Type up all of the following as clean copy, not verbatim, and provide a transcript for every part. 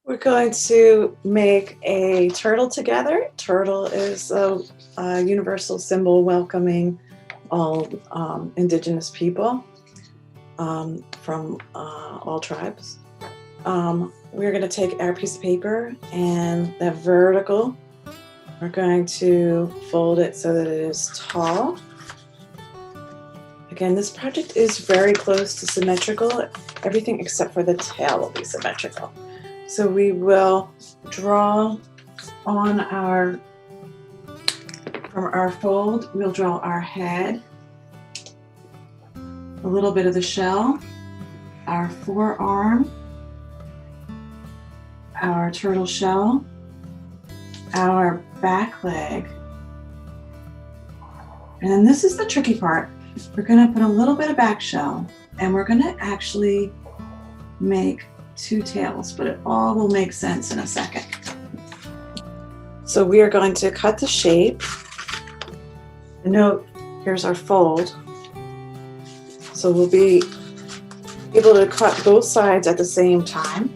We're going to make a turtle together. Turtle is a universal symbol welcoming all indigenous people from all tribes. We're going to take our piece of paper and that vertical, we're going to fold it so that it is tall. Again, this project is very close to symmetrical. Everything except for the tail will be symmetrical. So we will draw on from our fold, we'll draw our head, a little bit of the shell, our forearm, our turtle shell, our back leg. And then this is the tricky part. We're going to put a little bit of back shell and we're going to actually make two tails, but it all will make sense in a second. So we are going to cut the shape. Note, here's our fold. So we'll be able to cut both sides at the same time.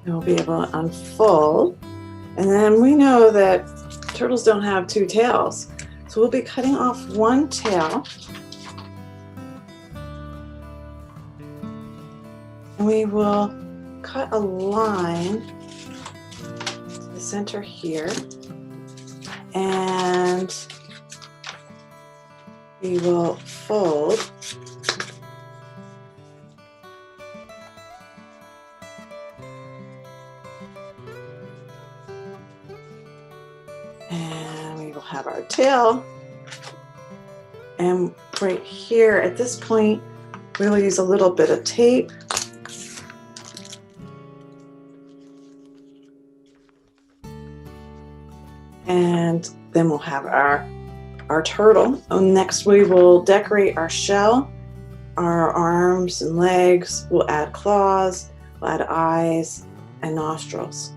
And we'll be able to unfold. And then we know that turtles don't have two tails. So we'll be cutting off one tail. And we will cut a line to the center here. And we will fold. And we will have our tail. And right here at this point, we will use a little bit of tape. And then we'll have our turtle. And next we will decorate our shell, our arms and legs. We'll add claws, we'll add eyes and nostrils.